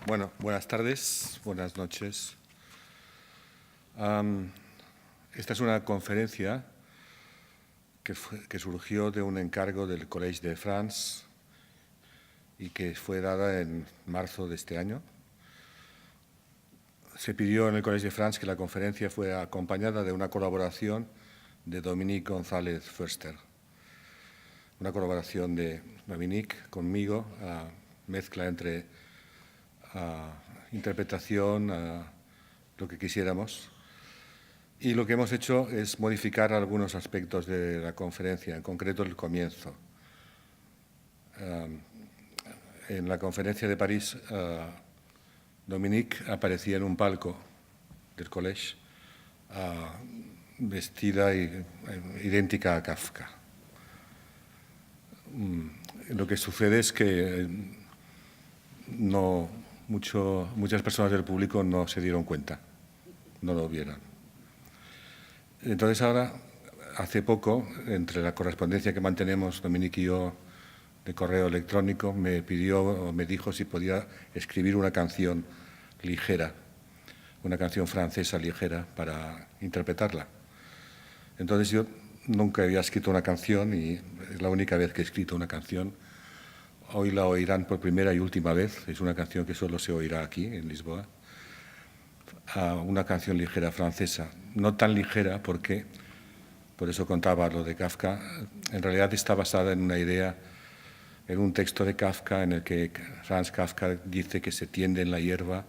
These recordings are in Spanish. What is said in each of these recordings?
Bueno, buenas tardes, buenas noches. Esta es una conferencia que surgió de un encargo del Collège de France y que fue dada en marzo de este año. Se pidió en el Collège de France que la conferencia fuera acompañada de una colaboración de Dominique González Foerster. Una colaboración de Dominique conmigo, mezcla entre interpretación, lo que quisiéramos. Y lo que hemos hecho es modificar algunos aspectos de la conferencia, en concreto el comienzo. En la conferencia de París, Dominique aparecía en un palco del collège vestida idéntica a Kafka. Lo que sucede es que muchas personas del público no se dieron cuenta, no lo vieron. Entonces ahora, hace poco, entre la correspondencia que mantenemos Dominique y yo de correo electrónico, me dijo si podía escribir una canción ligera, una canción francesa ligera para interpretarla. Entonces yo nunca había escrito una canción y es la única vez que he escrito una canción. Hoy la oirán por primera y última vez. Es una canción que solo se oirá aquí, en Lisboa. Una canción ligera francesa. No tan ligera porque, por eso contaba lo de Kafka, en realidad está basada en una idea, en un texto de Kafka en el que Franz Kafka dice que se tiende en la hierba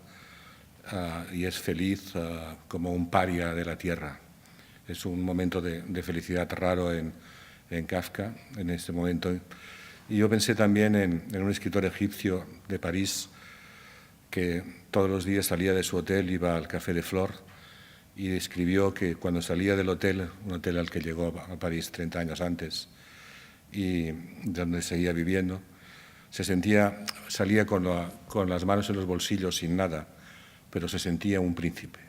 y es feliz como un paria de la tierra. Es un momento de felicidad raro en Kafka, en este momento. Y yo pensé también en un escritor egipcio de París que todos los días salía de su hotel, iba al Café de Flore y escribió que cuando salía del hotel, un hotel al que llegó a París 30 años antes y donde seguía viviendo, salía con las manos en los bolsillos sin nada, pero se sentía un príncipe.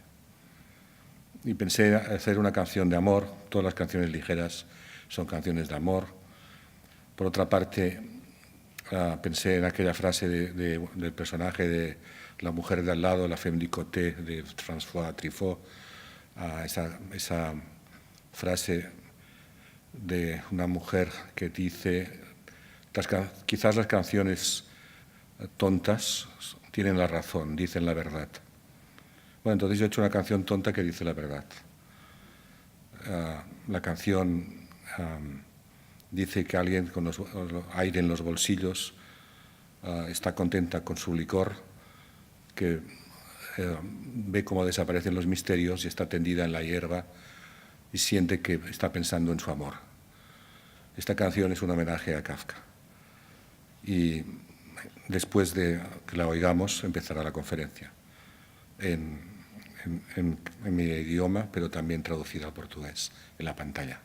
Y pensé hacer una canción de amor. Todas las canciones ligeras son canciones de amor. Por otra parte, pensé en aquella frase del personaje de La mujer de al lado, La femme du côté, de François Truffaut, esa frase de una mujer que dice, quizás las canciones tontas tienen la razón, dicen la verdad. Bueno, entonces yo he hecho una canción tonta que dice la verdad. La canción dice que alguien con aire en los bolsillos está contenta con su licor, que ve cómo desaparecen los misterios y está tendida en la hierba y siente que está pensando en su amor. Esta canción es un homenaje a Kafka. Y después de que la oigamos, empezará la conferencia en mi idioma, pero también traducida al portugués en la pantalla.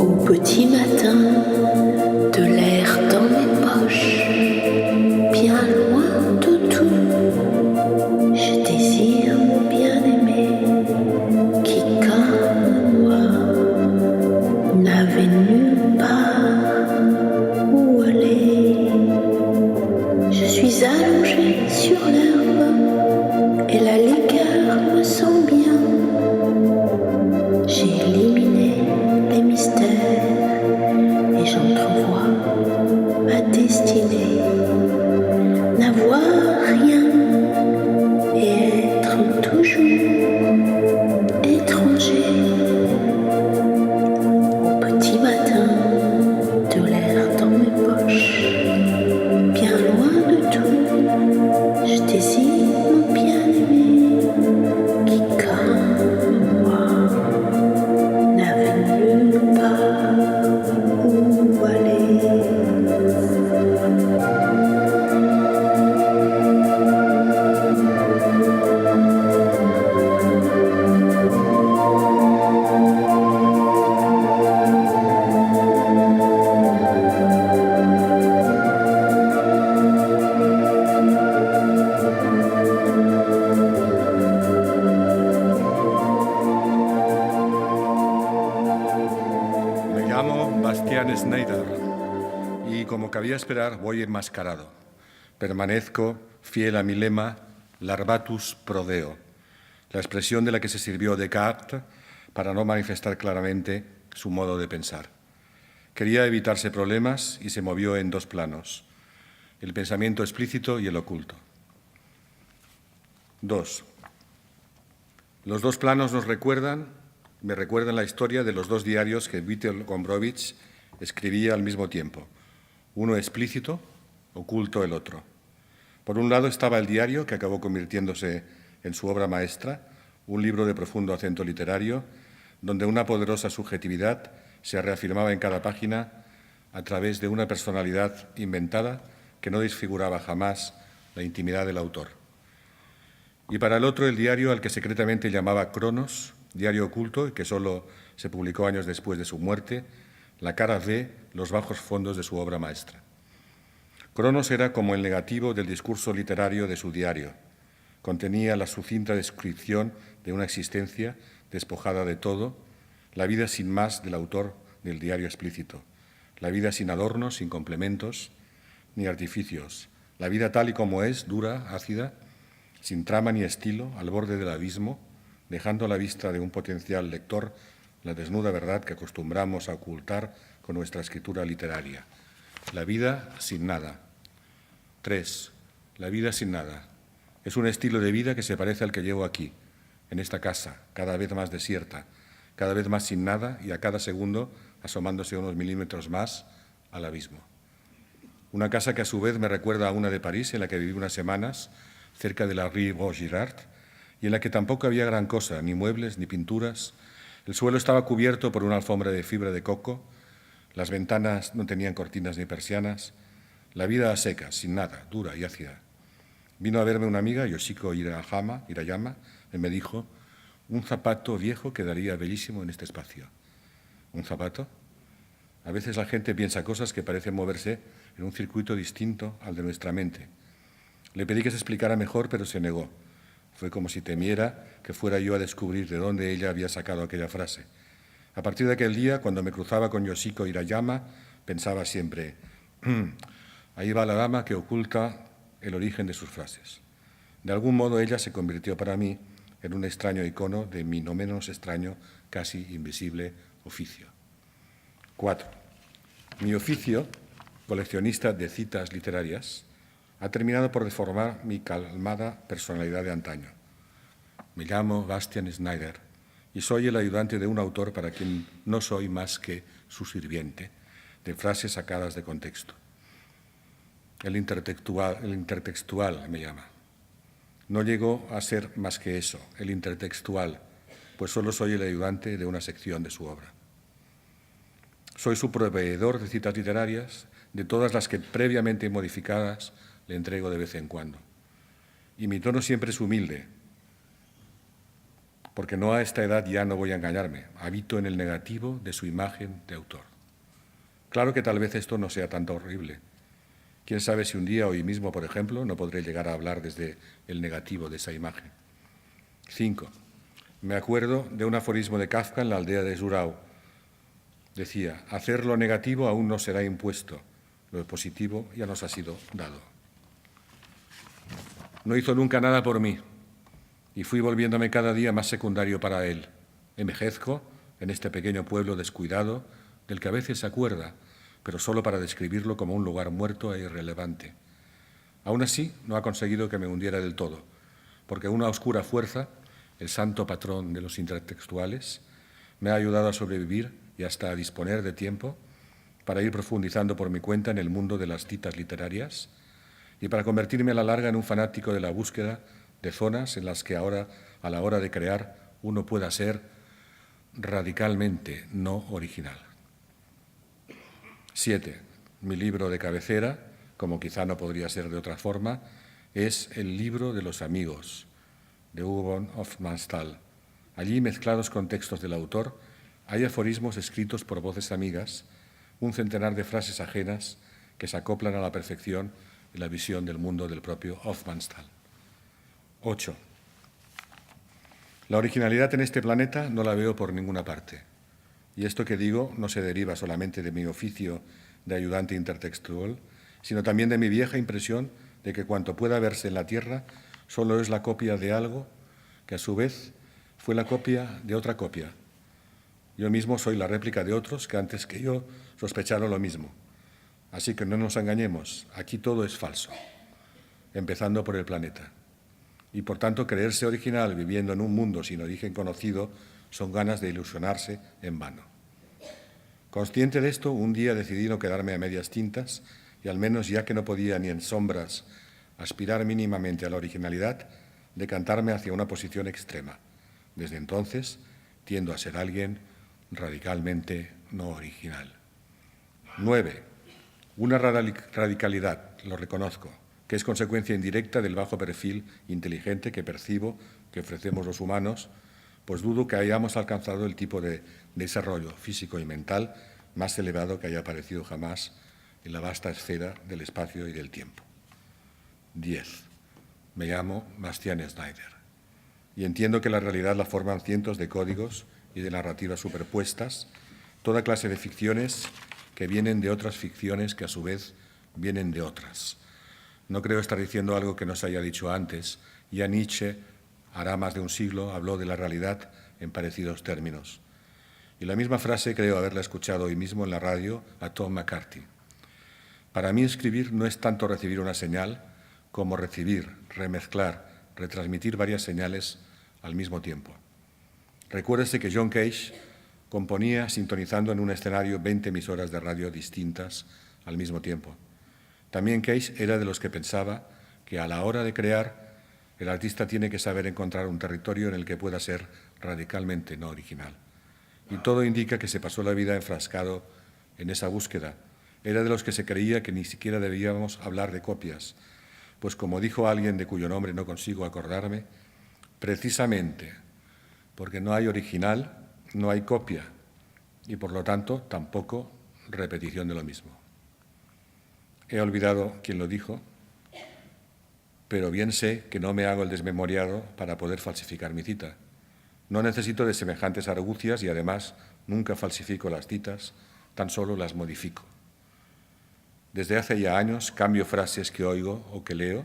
Au petit matin, de l'air dans mes poches, bien loin de tout, je désire mon bien-aimé qui, comme moi, n'avait nulle part où aller. Je suis allongée sur l'herbe et la liqueur me sent bien. J'ai éliminé les mystères et j'entrevois ma destinée. N'avoir rien et être toujours étranger. Au petit matin, de l'air dans mes poches, bien loin de tout, je désire mon bien-aimé. Bastian Schneider y, como cabía esperar, voy enmascarado. Permanezco fiel a mi lema, larvatus prodeo, la expresión de la que se sirvió Descartes para no manifestar claramente su modo de pensar. Quería evitarse problemas y se movió en dos planos, el pensamiento explícito y el oculto. 2. Los dos planos me recuerdan la historia de los dos diarios que Witold Gombrowicz escribía al mismo tiempo, uno explícito, oculto el otro. Por un lado estaba el diario, que acabó convirtiéndose en su obra maestra, un libro de profundo acento literario, donde una poderosa subjetividad se reafirmaba en cada página a través de una personalidad inventada que no desfiguraba jamás la intimidad del autor. Y para el otro, el diario al que secretamente llamaba Cronos, diario oculto y que solo se publicó años después de su muerte, la cara B, los bajos fondos de su obra maestra. Cronos era como el negativo del discurso literario de su diario. Contenía la sucinta descripción de una existencia despojada de todo, la vida sin más del autor del diario explícito, la vida sin adornos, sin complementos ni artificios, la vida tal y como es, dura, ácida, sin trama ni estilo, al borde del abismo, dejando a la vista de un potencial lector la desnuda verdad que acostumbramos a ocultar con nuestra escritura literaria. La vida sin nada. 3. La vida sin nada. Es un estilo de vida que se parece al que llevo aquí, en esta casa, cada vez más desierta, cada vez más sin nada y a cada segundo asomándose unos milímetros más al abismo. Una casa que a su vez me recuerda a una de París en la que viví unas semanas, cerca de la Rue Vaugirard, y en la que tampoco había gran cosa, ni muebles, ni pinturas. El suelo estaba cubierto por una alfombra de fibra de coco, las ventanas no tenían cortinas ni persianas, la vida a secas, sin nada, dura y ácida. Vino a verme una amiga, Yoshiko Hirayama, y me dijo, un zapato viejo quedaría bellísimo en este espacio. ¿Un zapato? A veces la gente piensa cosas que parecen moverse en un circuito distinto al de nuestra mente. Le pedí que se explicara mejor, pero se negó. Fue como si temiera que fuera yo a descubrir de dónde ella había sacado aquella frase. A partir de aquel día, cuando me cruzaba con Yoshiko Hirayama, pensaba siempre, ahí va la dama que oculta el origen de sus frases. De algún modo ella se convirtió para mí en un extraño icono de mi no menos extraño, casi invisible oficio. 4. Mi oficio, coleccionista de citas literarias, ha terminado por deformar mi calmada personalidad de antaño. Me llamo Bastian Schneider y soy el ayudante de un autor para quien no soy más que su sirviente, de frases sacadas de contexto. El intertextual me llama. No llego a ser más que eso, el intertextual, pues solo soy el ayudante de una sección de su obra. Soy su proveedor de citas literarias, de todas las que previamente modificadas le entrego de vez en cuando. Y mi tono siempre es humilde, porque no a esta edad ya no voy a engañarme, habito en el negativo de su imagen de autor. Claro que tal vez esto no sea tan horrible. Quién sabe si un día, hoy mismo, por ejemplo, no podré llegar a hablar desde el negativo de esa imagen. 5. Me acuerdo de un aforismo de Kafka en la aldea de Zurau. Decía, hacer lo negativo aún no será impuesto, lo positivo ya nos ha sido dado. No hizo nunca nada por mí y fui volviéndome cada día más secundario para él. Envejezco en este pequeño pueblo descuidado del que a veces se acuerda, pero solo para describirlo como un lugar muerto e irrelevante. Aún así, no ha conseguido que me hundiera del todo, porque una oscura fuerza, el santo patrón de los intertextuales, me ha ayudado a sobrevivir y hasta a disponer de tiempo para ir profundizando por mi cuenta en el mundo de las citas literarias y para convertirme a la larga en un fanático de la búsqueda de zonas en las que ahora, a la hora de crear, uno pueda ser radicalmente no original. 7. Mi libro de cabecera, como quizá no podría ser de otra forma, es El libro de los amigos, de Hugo von Hofmannsthal. Allí, mezclados con textos del autor, hay aforismos escritos por voces amigas, un centenar de frases ajenas que se acoplan a la perfección en la visión del mundo del propio Hofmannsthal. 8. La originalidad en este planeta no la veo por ninguna parte. Y esto que digo no se deriva solamente de mi oficio de ayudante intertextual, sino también de mi vieja impresión de que cuanto pueda verse en la Tierra solo es la copia de algo que a su vez fue la copia de otra copia. Yo mismo soy la réplica de otros que antes que yo sospecharon lo mismo. Así que no nos engañemos, aquí todo es falso, empezando por el planeta. Y por tanto, creerse original viviendo en un mundo sin origen conocido son ganas de ilusionarse en vano. Consciente de esto, un día decidí no quedarme a medias tintas y al menos, ya que no podía ni en sombras aspirar mínimamente a la originalidad, decantarme hacia una posición extrema. Desde entonces, tiendo a ser alguien radicalmente no original. 9. Una radicalidad, lo reconozco, que es consecuencia indirecta del bajo perfil inteligente que percibo que ofrecemos los humanos, pues dudo que hayamos alcanzado el tipo de desarrollo físico y mental más elevado que haya aparecido jamás en la vasta esfera del espacio y del tiempo. 10. Me llamo Bastian Schneider y entiendo que la realidad la forman cientos de códigos y de narrativas superpuestas, toda clase de ficciones que vienen de otras ficciones que a su vez vienen de otras. No creo estar diciendo algo que no se haya dicho antes. Ya Nietzsche, hará más de un siglo, habló de la realidad en parecidos términos. Y la misma frase creo haberla escuchado hoy mismo en la radio a Tom McCarthy. Para mí escribir no es tanto recibir una señal como recibir, remezclar, retransmitir varias señales al mismo tiempo. Recuérdese que John Cage componía sintonizando en un escenario 20 emisoras de radio distintas al mismo tiempo. También Cage era de los que pensaba que a la hora de crear, el artista tiene que saber encontrar un territorio en el que pueda ser radicalmente no original. Y todo indica que se pasó la vida enfrascado en esa búsqueda. Era de los que se creía que ni siquiera debíamos hablar de copias, pues como dijo alguien de cuyo nombre no consigo acordarme, precisamente porque no hay original, no hay copia, y por lo tanto tampoco repetición de lo mismo. He olvidado quién lo dijo, pero bien sé que no me hago el desmemoriado para poder falsificar mi cita. No necesito de semejantes argucias y además nunca falsifico las citas, tan solo las modifico. Desde hace ya años cambio frases que oigo o que leo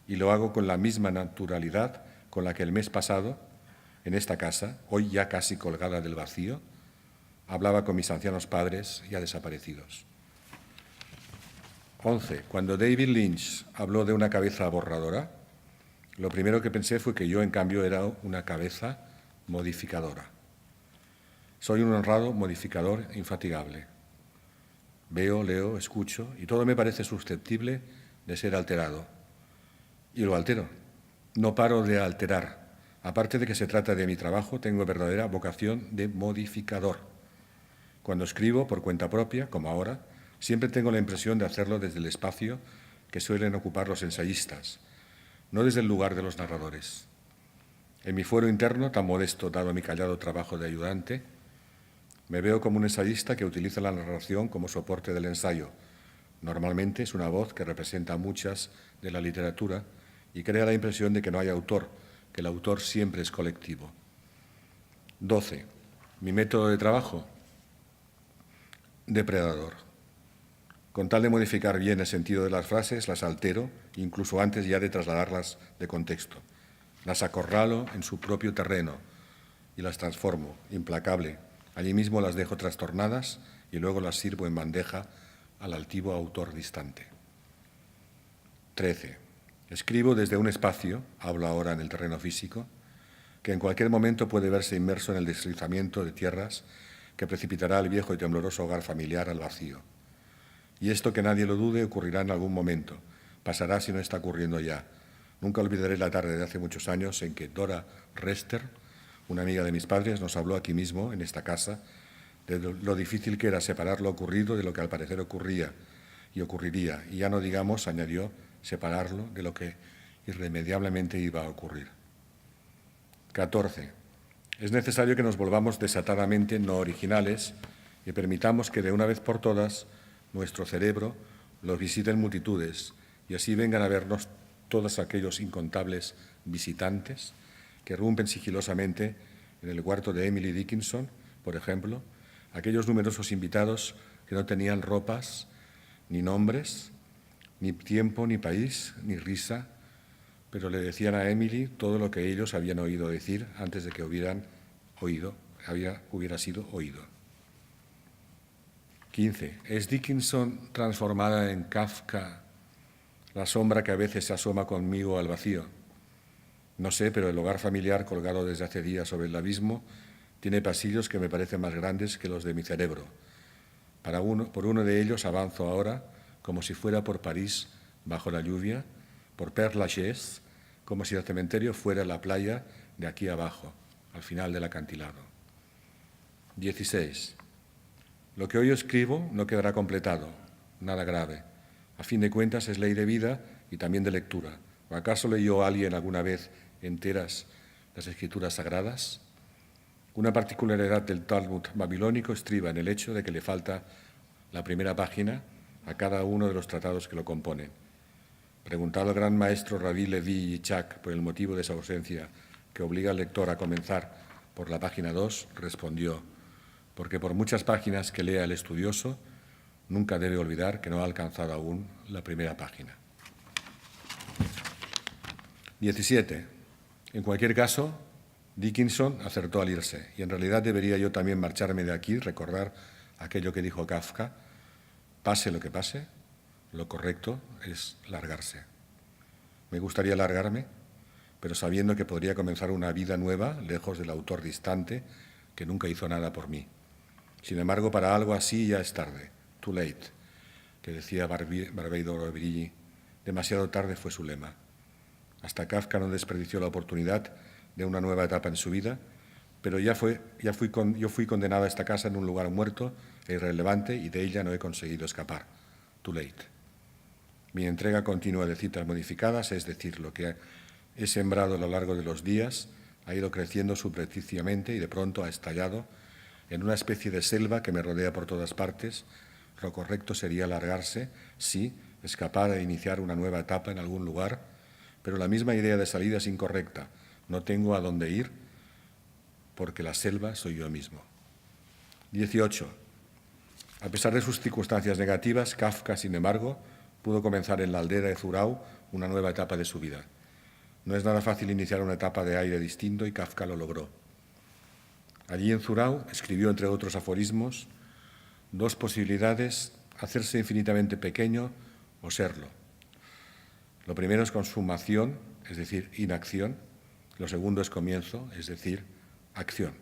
y lo hago con la misma naturalidad con la que el mes pasado, en esta casa, hoy ya casi colgada del vacío, hablaba con mis ancianos padres ya desaparecidos. 11. Cuando David Lynch habló de una cabeza borradora, lo primero que pensé fue que yo, en cambio, era una cabeza modificadora. Soy un honrado modificador infatigable. Veo, leo, escucho y todo me parece susceptible de ser alterado. Y lo altero. No paro de alterar. Aparte de que se trata de mi trabajo, tengo verdadera vocación de modificador. Cuando escribo por cuenta propia, como ahora, siempre tengo la impresión de hacerlo desde el espacio que suelen ocupar los ensayistas, no desde el lugar de los narradores. En mi fuero interno, tan modesto dado mi callado trabajo de ayudante, me veo como un ensayista que utiliza la narración como soporte del ensayo. Normalmente es una voz que representa a muchas de la literatura y crea la impresión de que no hay autor, que el autor siempre es colectivo. 12. Mi método de trabajo, depredador. Con tal de modificar bien el sentido de las frases, las altero, incluso antes ya de trasladarlas de contexto. Las acorralo en su propio terreno y las transformo, implacable. Allí mismo las dejo trastornadas y luego las sirvo en bandeja al altivo autor distante. 13. Escribo desde un espacio, hablo ahora en el terreno físico, que en cualquier momento puede verse inmerso en el deslizamiento de tierras que precipitará el viejo y tembloroso hogar familiar al vacío. Y esto, que nadie lo dude, ocurrirá en algún momento. Pasará si no está ocurriendo ya. Nunca olvidaré la tarde de hace muchos años en que Dora Rester, una amiga de mis padres, nos habló aquí mismo, en esta casa, de lo difícil que era separar lo ocurrido de lo que al parecer ocurría y ocurriría. Y ya no digamos, añadió, separarlo de lo que irremediablemente iba a ocurrir. 14. Es necesario que nos volvamos desatadamente no originales y permitamos que de una vez por todas nuestro cerebro los visiten multitudes y así vengan a vernos todos aquellos incontables visitantes que irrumpen sigilosamente en el cuarto de Emily Dickinson, por ejemplo, aquellos numerosos invitados que no tenían ropas, ni nombres, ni tiempo, ni país, ni risa, pero le decían a Emily todo lo que ellos habían oído decir antes de que hubiera sido oído. 15. ¿Es Dickinson transformada en Kafka la sombra que a veces se asoma conmigo al vacío? No sé, pero el hogar familiar colgado desde hace días sobre el abismo tiene pasillos que me parecen más grandes que los de mi cerebro. Por uno de ellos avanzo ahora como si fuera por París bajo la lluvia, por Père Lachaise, como si el cementerio fuera la playa de aquí abajo, al final del acantilado. 16. Lo que hoy escribo no quedará completado, nada grave. A fin de cuentas es ley de vida y también de lectura. ¿O acaso leyó alguien alguna vez enteras las escrituras sagradas? Una particularidad del Talmud babilónico estriba en el hecho de que le falta la primera página a cada uno de los tratados que lo componen. Preguntado al gran maestro Rabbi Levi Yitzhak por el motivo de esa ausencia que obliga al lector a comenzar por la página 2, respondió: porque por muchas páginas que lea el estudioso, nunca debe olvidar que no ha alcanzado aún la primera página. 17. En cualquier caso, Dickinson acertó al irse, y en realidad debería yo también marcharme de aquí, recordar aquello que dijo Kafka: pase lo que pase, lo correcto es largarse. Me gustaría largarme, pero sabiendo que podría comenzar una vida nueva, lejos del autor distante que nunca hizo nada por mí. Sin embargo, para algo así ya es tarde, too late, que decía Barbey d'Aurevilly. Demasiado tarde fue su lema. Hasta Kafka no desperdició la oportunidad de una nueva etapa en su vida, pero yo fui condenado a esta casa en un lugar muerto e irrelevante y de ella no he conseguido escapar. Too late. Mi entrega continua de citas modificadas, es decir, lo que he sembrado a lo largo de los días, ha ido creciendo subrepticiamente y de pronto ha estallado en una especie de selva que me rodea por todas partes. Lo correcto sería largarse, sí, escapar e iniciar una nueva etapa en algún lugar, pero la misma idea de salida es incorrecta. No tengo a dónde ir porque la selva soy yo mismo. 18. A pesar de sus circunstancias negativas, Kafka, sin embargo, pudo comenzar en la aldea de Zurau una nueva etapa de su vida. No es nada fácil iniciar una etapa de aire distinto y Kafka lo logró. Allí en Zurau escribió, entre otros aforismos, dos posibilidades: hacerse infinitamente pequeño o serlo. Lo primero es consumación, es decir, inacción. Lo segundo es comienzo, es decir, acción.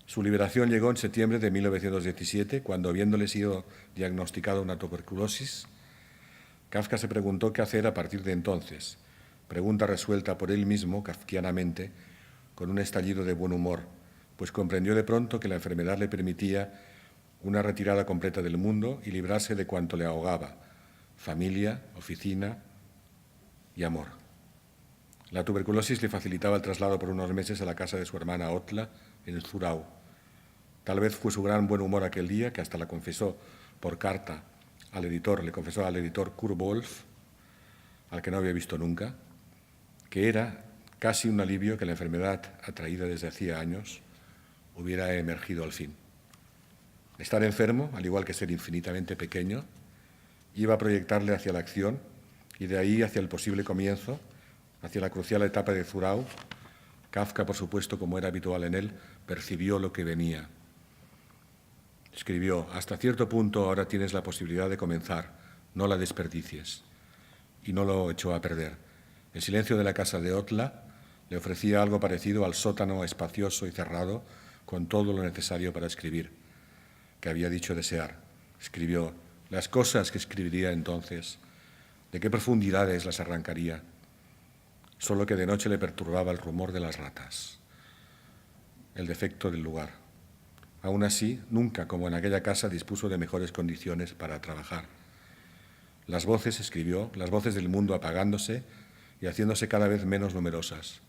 Su liberación llegó en septiembre de 1917, cuando, habiéndole sido diagnosticada una tuberculosis, Kafka se preguntó qué hacer a partir de entonces. Pregunta resuelta por él mismo, kafkianamente, con un estallido de buen humor, pues comprendió de pronto que la enfermedad le permitía una retirada completa del mundo y librarse de cuanto le ahogaba: familia, oficina y amor. La tuberculosis le facilitaba el traslado por unos meses a la casa de su hermana Otla, en el Zurau. Tal vez fue su gran buen humor aquel día que hasta la confesó por carta al editor, le confesó al editor Kurt Wolf, al que no había visto nunca, que era casi un alivio que la enfermedad, atraída desde hacía años, hubiera emergido al fin. Estar enfermo, al igual que ser infinitamente pequeño, iba a proyectarle hacia la acción y de ahí hacia el posible comienzo, hacia la crucial etapa de Zurau. Kafka, por supuesto, como era habitual en él, percibió lo que venía. Escribió: hasta cierto punto ahora tienes la posibilidad de comenzar, no la desperdicies. Y no lo echó a perder. El silencio de la casa de Otla le ofrecía algo parecido al sótano espacioso y cerrado, con todo lo necesario para escribir, que había dicho desear. Escribió las cosas que escribiría entonces, de qué profundidades las arrancaría, solo que de noche le perturbaba el rumor de las ratas, el defecto del lugar. Aún así, nunca, como en aquella casa, dispuso de mejores condiciones para trabajar. Las voces, escribió, las voces del mundo apagándose y haciéndose cada vez menos numerosas.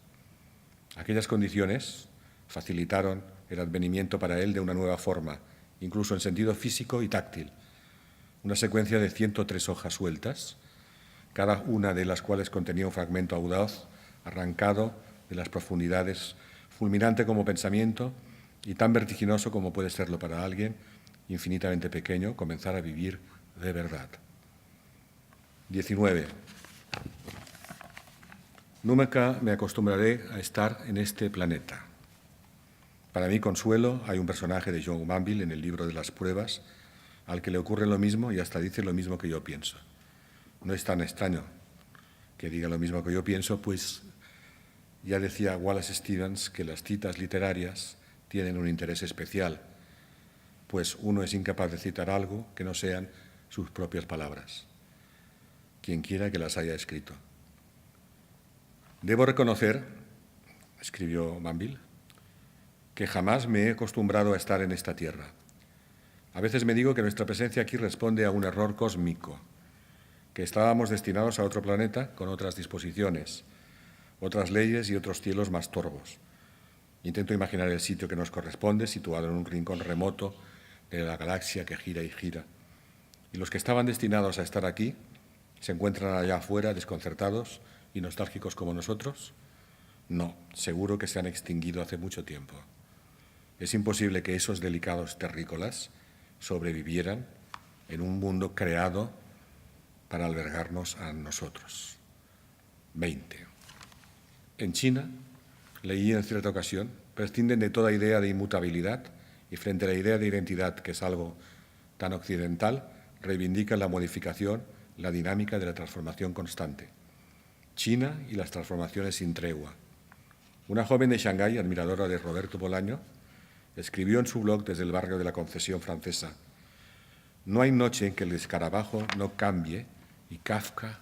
Aquellas condiciones facilitaron el advenimiento para él de una nueva forma, incluso en sentido físico y táctil. Una secuencia de 103 hojas sueltas, cada una de las cuales contenía un fragmento audaz, arrancado de las profundidades, fulminante como pensamiento y tan vertiginoso como puede serlo para alguien infinitamente pequeño comenzar a vivir de verdad. 19. Nunca me acostumbraré a estar en este planeta. Para mi consuelo, hay un personaje de John Manville en el libro de las pruebas al que le ocurre lo mismo y hasta dice lo mismo que yo pienso. No es tan extraño que diga lo mismo que yo pienso, pues ya decía Wallace Stevens que las citas literarias tienen un interés especial, pues uno es incapaz de citar algo que no sean sus propias palabras, quien quiera que las haya escrito. Debo reconocer, escribió Manville, que jamás me he acostumbrado a estar en esta tierra. A veces me digo que nuestra presencia aquí responde a un error cósmico, que estábamos destinados a otro planeta con otras disposiciones, otras leyes y otros cielos más torvos. Intento imaginar el sitio que nos corresponde, situado en un rincón remoto de la galaxia que gira y gira. Y los que estaban destinados a estar aquí se encuentran allá afuera desconcertados y nostálgicos como nosotros. No, seguro que se han extinguido hace mucho tiempo. Es imposible que esos delicados terrícolas sobrevivieran en un mundo creado para albergarnos a nosotros. 20. En China, leí en cierta ocasión, prescinden de toda idea de inmutabilidad y frente a la idea de identidad, que es algo tan occidental, reivindican la modificación, la dinámica de la transformación constante. China y las transformaciones sin tregua. Una joven de Shanghái, admiradora de Roberto Bolaño, escribió en su blog desde el barrio de la Concesión francesa: no hay noche en que el escarabajo no cambie y Kafka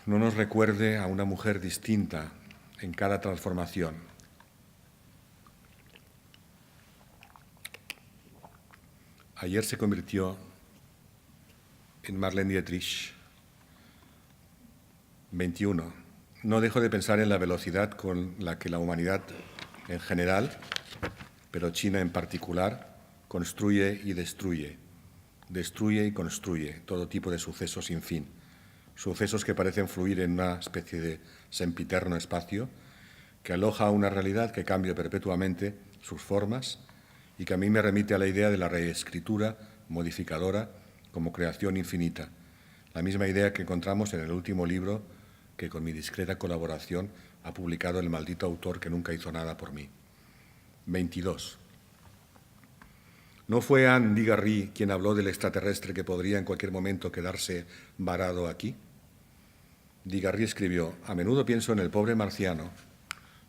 no nos recuerde a una mujer distinta en cada transformación. Ayer se convirtió en Marlene Dietrich. 21. No dejo de pensar en la velocidad con la que la humanidad en general, pero China en particular, construye y destruye y construye todo tipo de sucesos sin fin, sucesos que parecen fluir en una especie de sempiterno espacio que aloja una realidad que cambia perpetuamente sus formas y que a mí me remite a la idea de la reescritura modificadora como creación infinita, la misma idea que encontramos en el último libro que con mi discreta colaboración ha publicado el maldito autor que nunca hizo nada por mí. 22. ¿No fue Anne Digarry quien habló del extraterrestre que podría en cualquier momento quedarse varado aquí? Digarry escribió: a menudo pienso en el pobre marciano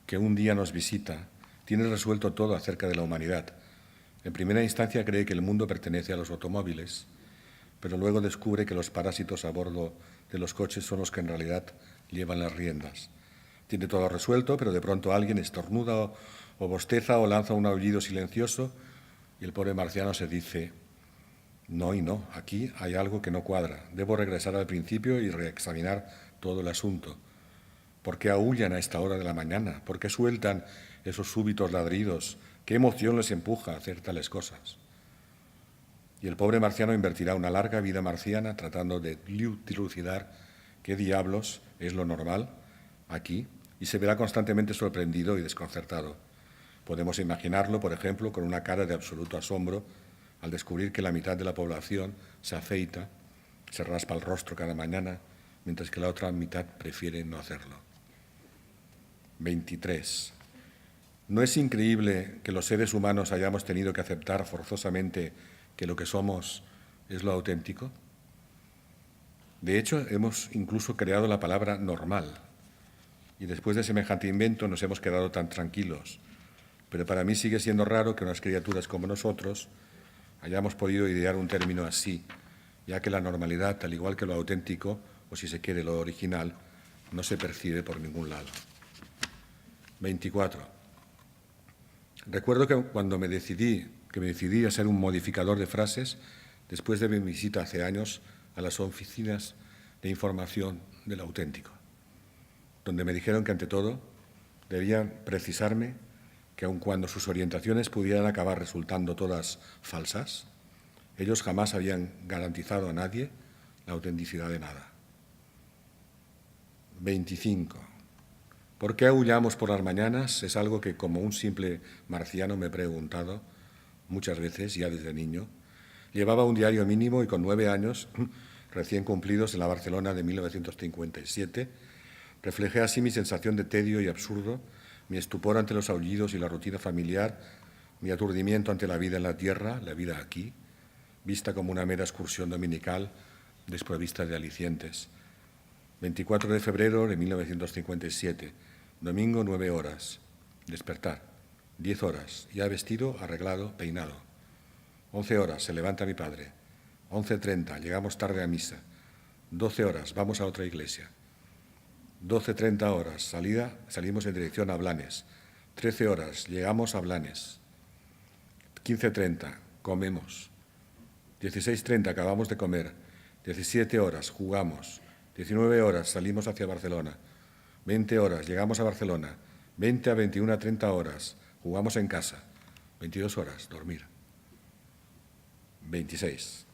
que un día nos visita, tiene resuelto todo acerca de la humanidad. En primera instancia cree que el mundo pertenece a los automóviles, pero luego descubre que los parásitos a bordo de los coches son los que en realidad llevan las riendas. Tiene todo resuelto, pero de pronto alguien estornuda o bosteza o lanza un aullido silencioso y el pobre marciano se dice: no y no, aquí hay algo que no cuadra. Debo regresar al principio y reexaminar todo el asunto. ¿Por qué aúllan a esta hora de la mañana? ¿Por qué sueltan esos súbitos ladridos? ¿Qué emoción les empuja a hacer tales cosas? Y el pobre marciano invertirá una larga vida marciana tratando de dilucidar qué diablos es lo normal aquí y se verá constantemente sorprendido y desconcertado. Podemos imaginarlo, por ejemplo, con una cara de absoluto asombro al descubrir que la mitad de la población se afeita, se raspa el rostro cada mañana, mientras que la otra mitad prefiere no hacerlo. 23. ¿No es increíble que los seres humanos hayamos tenido que aceptar forzosamente que lo que somos es lo auténtico? De hecho, hemos incluso creado la palabra normal, y después de semejante invento nos hemos quedado tan tranquilos. Pero para mí sigue siendo raro que unas criaturas como nosotros hayamos podido idear un término así, ya que la normalidad, al igual que lo auténtico, o si se quiere lo original, no se percibe por ningún lado. 24. Recuerdo que cuando me decidí a ser un modificador de frases, después de mi visita hace años a las oficinas de información del auténtico, donde me dijeron que ante todo debían precisarme que aun cuando sus orientaciones pudieran acabar resultando todas falsas, ellos jamás habían garantizado a nadie la autenticidad de nada. 25. ¿Por qué aullamos por las mañanas? Es algo que como un simple marciano me he preguntado muchas veces, ya desde niño. Llevaba un diario mínimo y con 9 años, recién cumplidos en la Barcelona de 1957, reflejé así mi sensación de tedio y absurdo, mi estupor ante los aullidos y la rutina familiar, mi aturdimiento ante la vida en la tierra, la vida aquí, vista como una mera excursión dominical desprovista de alicientes. 24 de febrero de 1957, domingo 9 horas, despertar, 10 horas, ya vestido, arreglado, peinado. 11 horas, se levanta mi padre. 11:30, llegamos tarde a misa. 12 horas, vamos a otra iglesia. 12:30 horas, salimos en dirección a Blanes. 13 horas, llegamos a Blanes. 15:30, comemos. 16:30, acabamos de comer. 17 horas, jugamos. 19 horas, salimos hacia Barcelona. 20 horas, llegamos a Barcelona. 20 a 21 a 30 horas, jugamos en casa. 22 horas, dormir. 26.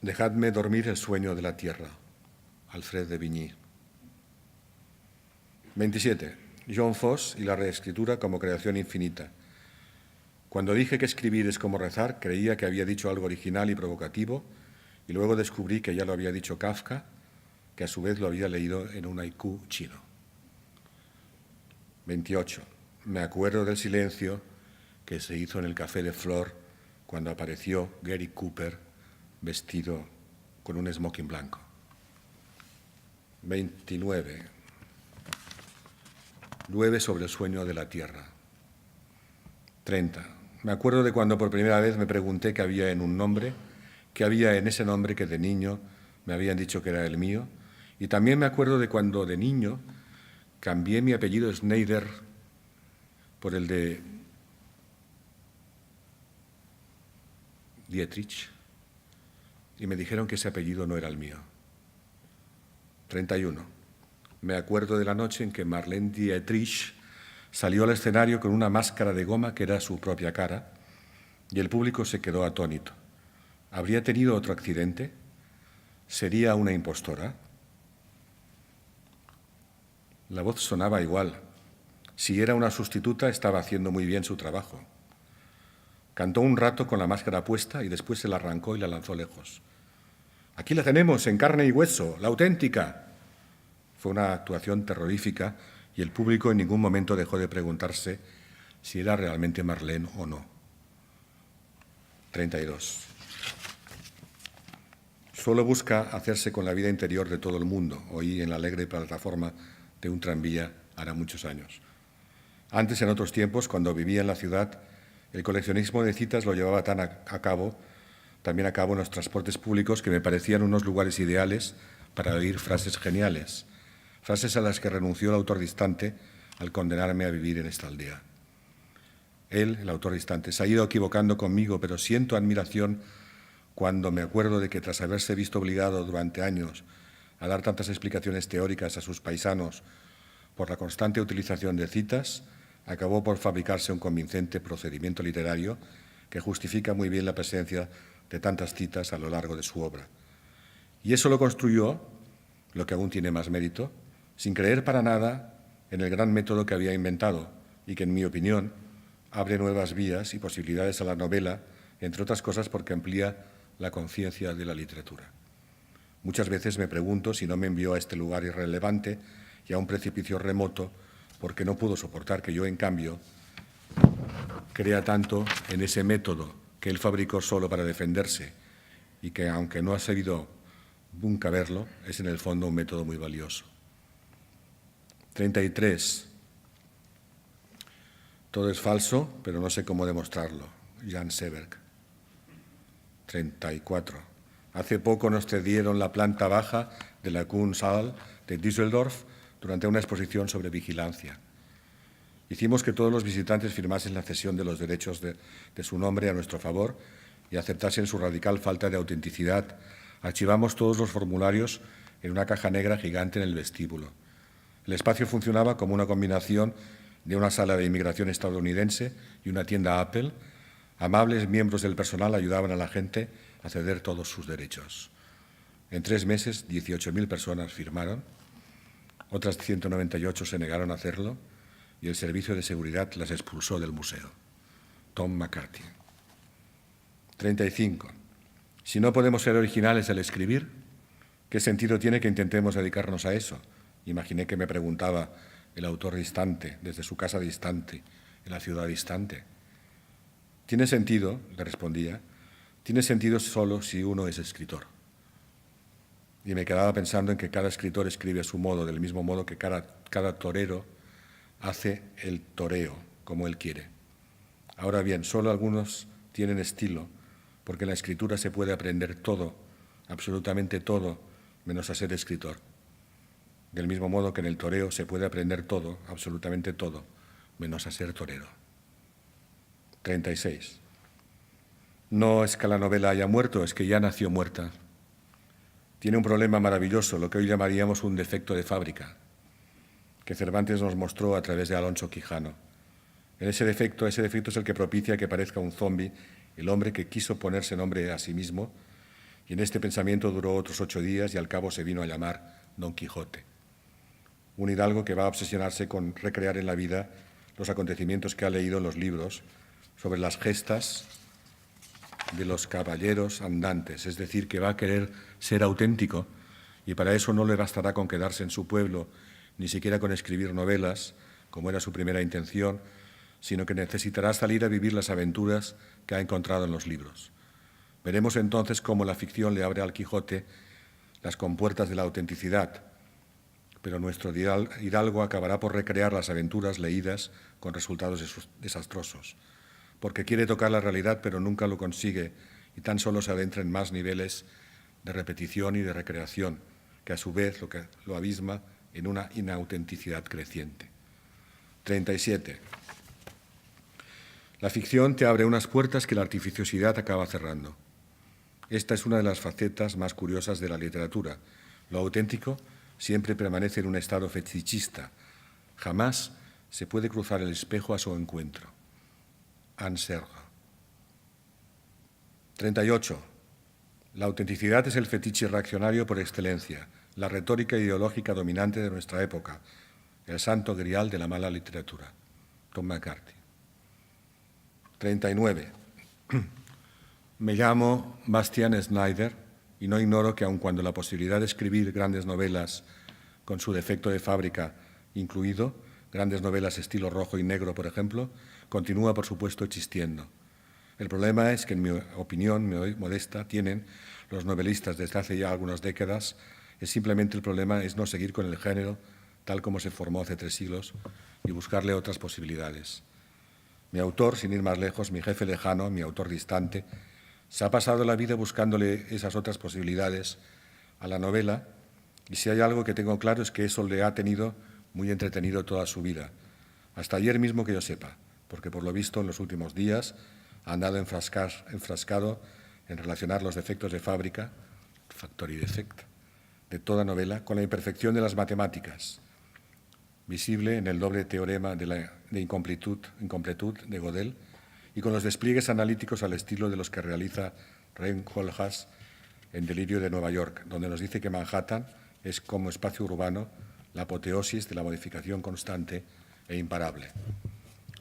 Dejadme dormir el sueño de la tierra. Alfred de Vigny. 27. John Foss y la reescritura como creación infinita. Cuando dije que escribir es como rezar, creía que había dicho algo original y provocativo, y luego descubrí que ya lo había dicho Kafka, que a su vez lo había leído en un haiku chino. 28. Me acuerdo del silencio que se hizo en el Café de Flor cuando apareció Gary Cooper vestido con un smoking blanco. 29. Llueve sobre el sueño de la tierra. 30. Me acuerdo de cuando por primera vez me pregunté qué había en un nombre, qué había en ese nombre que de niño me habían dicho que era el mío, y también me acuerdo de cuando de niño cambié mi apellido Schneider por el de Dietrich, y me dijeron que ese apellido no era el mío. 31. Me acuerdo de la noche en que Marlene Dietrich salió al escenario con una máscara de goma que era su propia cara, y el público se quedó atónito. ¿Habría tenido otro accidente? ¿Sería una impostora? La voz sonaba igual. Si era una sustituta, estaba haciendo muy bien su trabajo. Cantó un rato con la máscara puesta y después se la arrancó y la lanzó lejos. Aquí la tenemos, en carne y hueso, la auténtica. Fue una actuación terrorífica y el público en ningún momento dejó de preguntarse si era realmente Marlene o no. 32. Solo busca hacerse con la vida interior de todo el mundo, oí en la alegre plataforma de un tranvía hará muchos años. Antes, en otros tiempos, cuando vivía en la ciudad, el coleccionismo de citas lo llevaba también a cabo en los transportes públicos, que me parecían unos lugares ideales para oír frases geniales, frases a las que renunció el autor distante al condenarme a vivir en esta aldea. Él, el autor distante, se ha ido equivocando conmigo, pero siento admiración cuando me acuerdo de que tras haberse visto obligado durante años a dar tantas explicaciones teóricas a sus paisanos por la constante utilización de citas, acabó por fabricarse un convincente procedimiento literario que justifica muy bien la presencia de tantas citas a lo largo de su obra. Y eso lo construyó, lo que aún tiene más mérito, sin creer para nada en el gran método que había inventado y que, en mi opinión, abre nuevas vías y posibilidades a la novela, entre otras cosas porque amplía la conciencia de la literatura. Muchas veces me pregunto si no me envió a este lugar irrelevante y a un precipicio remoto porque no pudo soportar que yo, en cambio, crea tanto en ese método que él fabricó solo para defenderse y que, aunque no ha sabido nunca verlo, es en el fondo un método muy valioso. 33. Todo es falso, pero no sé cómo demostrarlo. Jan Seberg. 34. Hace poco nos cedieron la planta baja de la Kunsthalle de Düsseldorf durante una exposición sobre vigilancia. Hicimos que todos los visitantes firmasen la cesión de los derechos de su nombre a nuestro favor y aceptasen su radical falta de autenticidad. Archivamos todos los formularios en una caja negra gigante en el vestíbulo. El espacio funcionaba como una combinación de una sala de inmigración estadounidense y una tienda Apple. Amables miembros del personal ayudaban a la gente a ceder todos sus derechos. En 3 meses, 18.000 personas firmaron. otras 198 se negaron a hacerlo y el Servicio de Seguridad las expulsó del museo. Tom McCarthy. 35. Si no podemos ser originales al escribir, ¿qué sentido tiene que intentemos dedicarnos a eso? Imaginé que me preguntaba el autor distante, desde su casa distante, en la ciudad distante. Tiene sentido, le respondía, tiene sentido solo si uno es escritor. Y me quedaba pensando en que cada escritor escribe a su modo, del mismo modo que cada torero hace el toreo, como él quiere. Ahora bien, solo algunos tienen estilo, porque en la escritura se puede aprender todo, absolutamente todo, menos a ser escritor. Del mismo modo que en el toreo se puede aprender todo, absolutamente todo, menos a ser torero. 36. No es que la novela haya muerto, es que ya nació muerta. Tiene un problema maravilloso, lo que hoy llamaríamos un defecto de fábrica, que Cervantes nos mostró a través de Alonso Quijano. Ese defecto es el que propicia que parezca un zombi el hombre que quiso ponerse nombre a sí mismo, y en este pensamiento duró otros 8 días y al cabo se vino a llamar Don Quijote. Un hidalgo que va a obsesionarse con recrear en la vida los acontecimientos que ha leído en los libros sobre las gestas de los caballeros andantes, es decir, que va a querer ser auténtico y para eso no le bastará con quedarse en su pueblo, ni siquiera con escribir novelas, como era su primera intención, sino que necesitará salir a vivir las aventuras que ha encontrado en los libros. Veremos entonces cómo la ficción le abre al Quijote las compuertas de la autenticidad, pero nuestro hidalgo acabará por recrear las aventuras leídas con resultados desastrosos, porque quiere tocar la realidad pero nunca lo consigue y tan solo se adentra en más niveles de repetición y de recreación, que a su vez lo abisma en una inautenticidad creciente. 37. La ficción te abre unas puertas que la artificiosidad acaba cerrando. Esta es una de las facetas más curiosas de la literatura. Lo auténtico siempre permanece en un estado fetichista. Jamás se puede cruzar el espejo a su encuentro. Anne Serre. 38. La autenticidad es el fetiche reaccionario por excelencia, la retórica ideológica dominante de nuestra época, el santo grial de la mala literatura. Tom McCarthy. 39. Me llamo Bastian Schneider y no ignoro que aun cuando la posibilidad de escribir grandes novelas con su defecto de fábrica incluido, grandes novelas estilo rojo y negro, por ejemplo, continúa, por supuesto, existiendo. El problema es que, en mi opinión modesta, tienen los novelistas desde hace ya algunas décadas, el problema es no seguir con el género tal como se formó hace 3 siglos y buscarle otras posibilidades. Mi autor, sin ir más lejos, mi jefe lejano, mi autor distante, se ha pasado la vida buscándole esas otras posibilidades a la novela y si hay algo que tengo claro es que eso le ha tenido muy entretenido toda su vida, hasta ayer mismo que yo sepa, porque por lo visto en los últimos días ha andado enfrascado en relacionar los defectos de fábrica, factory defect, de toda novela con la imperfección de las matemáticas, visible en el doble teorema de incompletud de Gödel y con los despliegues analíticos al estilo de los que realiza Reinhold en Delirio de Nueva York, donde nos dice que Manhattan es como espacio urbano la apoteosis de la modificación constante e imparable.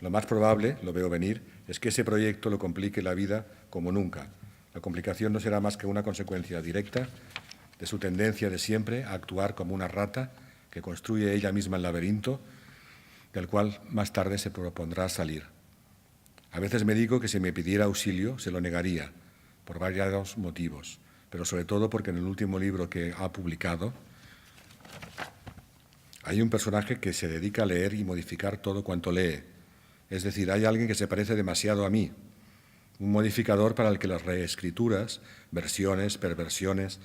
Lo más probable, lo veo venir, es que ese proyecto lo complique la vida como nunca. La complicación no será más que una consecuencia directa de su tendencia de siempre a actuar como una rata que construye ella misma el laberinto, del cual más tarde se propondrá salir. A veces me digo que si me pidiera auxilio se lo negaría, por varios motivos, pero sobre todo porque en el último libro que ha publicado hay un personaje que se dedica a leer y modificar todo cuanto lee. Es decir, hay alguien que se parece demasiado a mí, un modificador para el que las reescrituras, versiones, perversiones,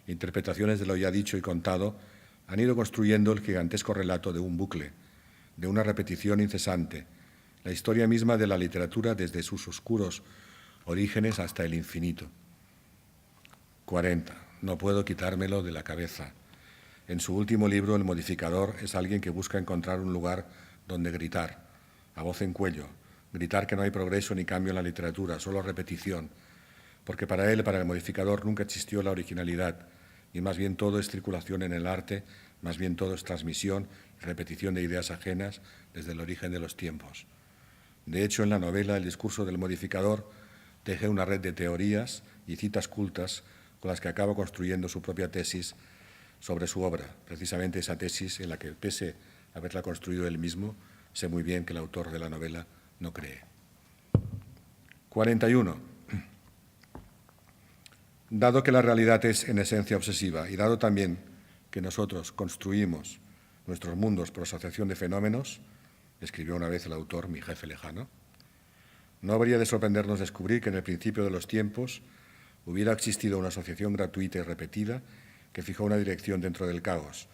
interpretaciones de lo ya dicho y contado han ido construyendo el gigantesco relato de un bucle, de una repetición incesante, la historia misma de la literatura desde sus oscuros orígenes hasta el infinito. 40. No puedo quitármelo de la cabeza. En su último libro, El modificador es alguien que busca encontrar un lugar donde gritar, a voz en cuello, gritar que no hay progreso ni cambio en la literatura, solo repetición, porque para él, para el modificador, nunca existió la originalidad, y más bien todo es circulación en el arte Más bien todo es transmisión y repetición de ideas ajenas desde el origen de los tiempos. De hecho, en la novela, el discurso del modificador teje una red de teorías y citas cultas con las que acaba construyendo su propia tesis sobre su obra, precisamente esa tesis en la que, pese a haberla construido él mismo, sé muy bien que el autor de la novela no cree. 41. Dado que la realidad es en esencia obsesiva y dado también que nosotros construimos nuestros mundos por asociación de fenómenos, escribió una vez el autor, mi jefe lejano, no habría de sorprendernos descubrir que en el principio de los tiempos hubiera existido una asociación gratuita y repetida que fijó una dirección dentro del caos,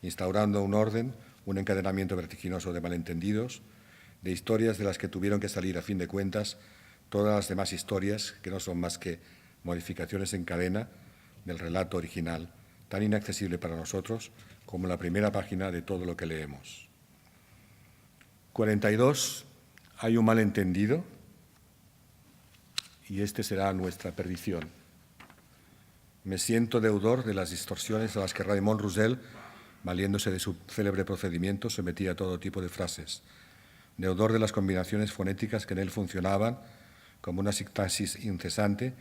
instaurando un orden, un encadenamiento vertiginoso de malentendidos, de historias de las que tuvieron que salir a fin de cuentas todas las demás historias que no son más que modificaciones en cadena del relato original, tan inaccesible para nosotros como la primera página de todo lo que leemos. 42. Hay un malentendido y este será nuestra perdición. Me siento deudor de las distorsiones a las que Raymond Roussel, valiéndose de su célebre procedimiento, sometía a todo tipo de frases. Deudor de las combinaciones fonéticas que en él funcionaban como una sintaxis incesante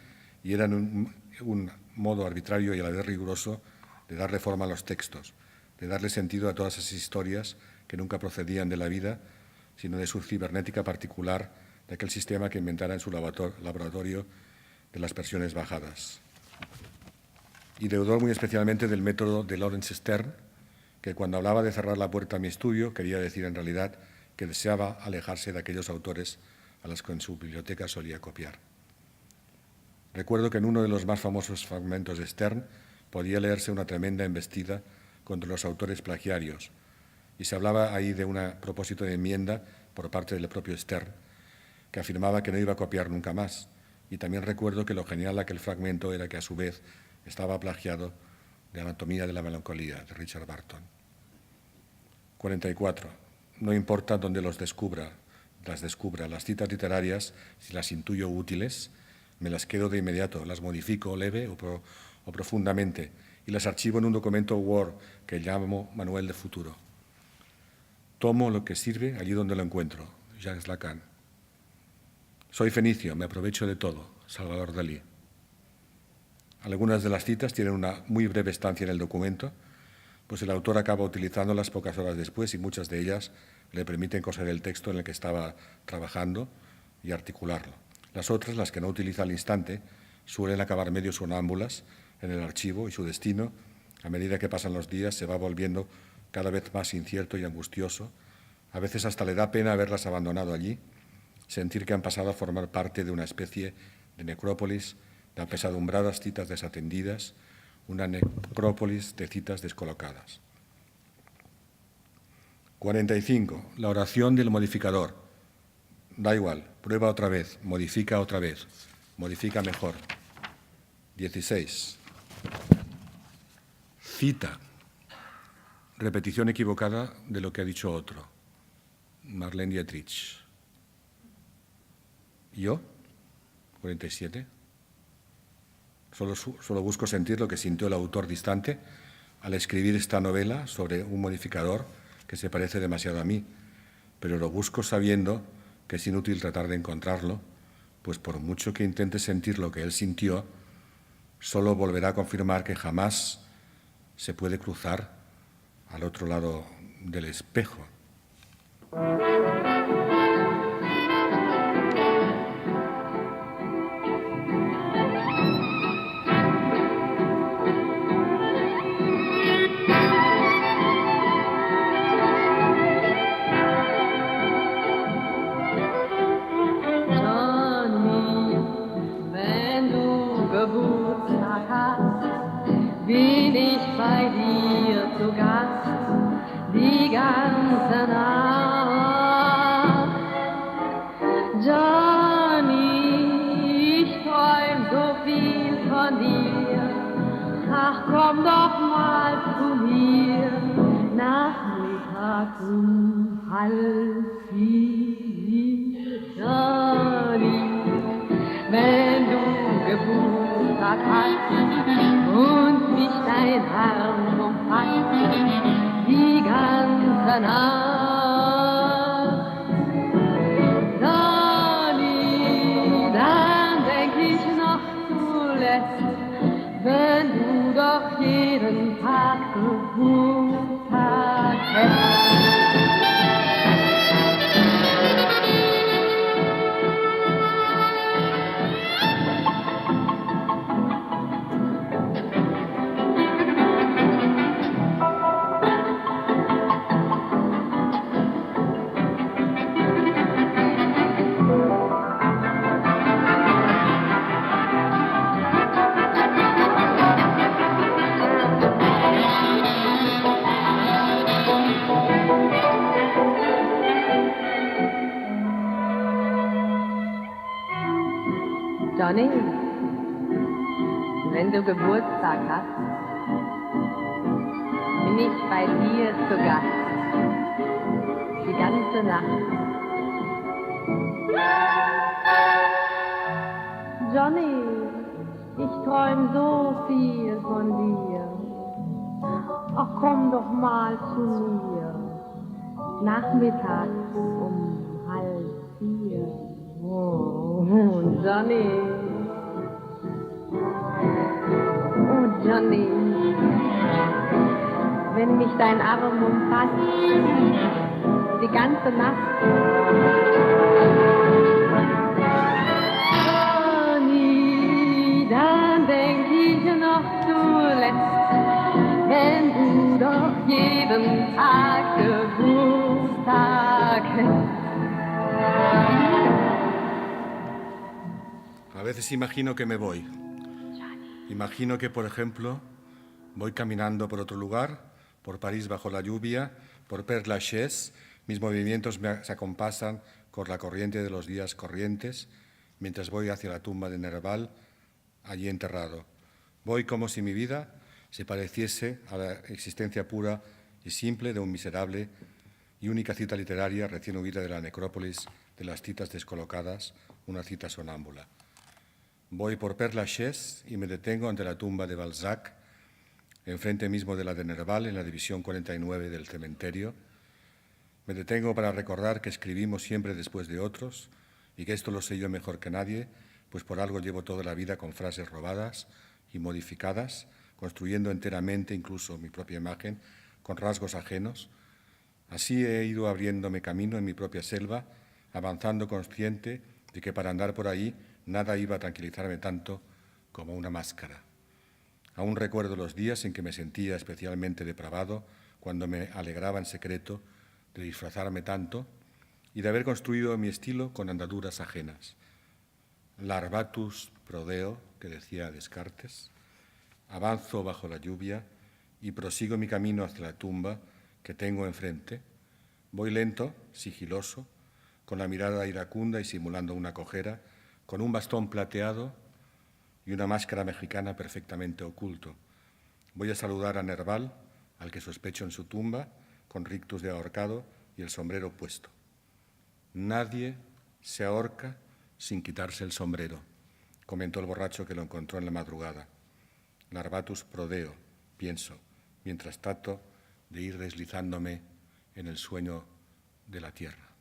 y eran un modo arbitrario y a la vez riguroso de darle forma a los textos, de darle sentido a todas esas historias que nunca procedían de la vida, sino de su cibernética particular, de aquel sistema que inventara en su laboratorio de las versiones bajadas. Y deudor muy especialmente del método de Laurence Sterne, que cuando hablaba de cerrar la puerta a mi estudio, quería decir en realidad que deseaba alejarse de aquellos autores a los que en su biblioteca solía copiar. Recuerdo que en uno de los más famosos fragmentos de Sterne podía leerse una tremenda embestida contra los autores plagiarios, y se hablaba ahí de un propósito de enmienda por parte del propio Sterne, que afirmaba que no iba a copiar nunca más. Y también recuerdo que lo genial de aquel fragmento era que a su vez estaba plagiado de Anatomía de la Melancolía, de Richard Barton. 44. No importa dónde las descubra, las citas literarias, si las intuyo útiles, me las quedo de inmediato, las modifico leve o profundamente y las archivo en un documento Word que llamo Manual de Futuro. Tomo lo que sirve allí donde lo encuentro, Jacques Lacan. Soy fenicio, me aprovecho de todo, Salvador Dalí. Algunas de las citas tienen una muy breve estancia en el documento, pues el autor acaba utilizándolas pocas horas después y muchas de ellas le permiten coser el texto en el que estaba trabajando y articularlo. Las otras, las que no utiliza al instante, suelen acabar medio sonámbulas en el archivo y su destino, a medida que pasan los días, se va volviendo cada vez más incierto y angustioso. A veces hasta le da pena haberlas abandonado allí, sentir que han pasado a formar parte de una especie de necrópolis de apesadumbradas citas desatendidas, una necrópolis de citas descolocadas. 45. La oración del modificador. Da igual, prueba otra vez, modifica mejor. 16. Cita. Repetición equivocada de lo que ha dicho otro. Marlene Dietrich. ¿Yo? 47. Solo busco sentir lo que sintió el autor distante al escribir esta novela sobre un modificador que se parece demasiado a mí, pero lo busco sabiendo que es inútil tratar de encontrarlo, pues por mucho que intente sentir lo que él sintió, solo volverá a confirmar que jamás se puede cruzar al otro lado del espejo. Bin ich bei dir zu Gast die ganze Nacht. Johnny, ich träum so viel von dir. Ach, komm doch mal zu mir, nachmittags um 3:30. Johnny, wenn du Geburtstag hast und mich dein Arm umfasst, die ganze Nacht. Johnny, dann denk ich noch zuletzt, wenn du doch jeden Tag Geburtstag hättest. Johnny, wenn du Geburtstag hast, bin ich bei dir zu Gast, die ganze Nacht. Johnny, ich träum so viel von dir. Ach, komm doch mal zu mir, nachmittags um 3:30. Oh, Johnny. Oh, Johnny. Wenn mich dein Arm umfasst, die ganze Nacht. Johnny, dann denk ich noch zuletzt, wenn du doch jeden Tag Geburtstag hättest. A veces imagino que me voy. Imagino que, por ejemplo, voy caminando por otro lugar, por París bajo la lluvia, por Père Lachaise. Mis movimientos se acompasan con la corriente de los días corrientes, mientras voy hacia la tumba de Nerval, allí enterrado. Voy como si mi vida se pareciese a la existencia pura y simple de un miserable y única cita literaria recién huida de la necrópolis de las citas descolocadas, una cita sonámbula. Voy por Père Lachaise y me detengo ante la tumba de Balzac, enfrente mismo de la de Nerval, en la división 49 del cementerio. Me detengo para recordar que escribimos siempre después de otros y que esto lo sé yo mejor que nadie, pues por algo llevo toda la vida con frases robadas y modificadas, construyendo enteramente incluso mi propia imagen, con rasgos ajenos. Así he ido abriéndome camino en mi propia selva, avanzando consciente de que para andar por ahí nada iba a tranquilizarme tanto como una máscara. Aún recuerdo los días en que me sentía especialmente depravado, cuando me alegraba en secreto de disfrazarme tanto y de haber construido mi estilo con andaduras ajenas. Larvatus prodeo, que decía Descartes, avanzo bajo la lluvia y prosigo mi camino hacia la tumba que tengo enfrente. Voy lento, sigiloso, con la mirada iracunda y simulando una cojera, con un bastón plateado y una máscara mexicana perfectamente oculto. Voy a saludar a Nerval, al que sospecho en su tumba, con rictus de ahorcado y el sombrero puesto. Nadie se ahorca sin quitarse el sombrero, comentó el borracho que lo encontró en la madrugada. Larvatus prodeo, pienso, mientras trato de ir deslizándome en el sueño de la tierra.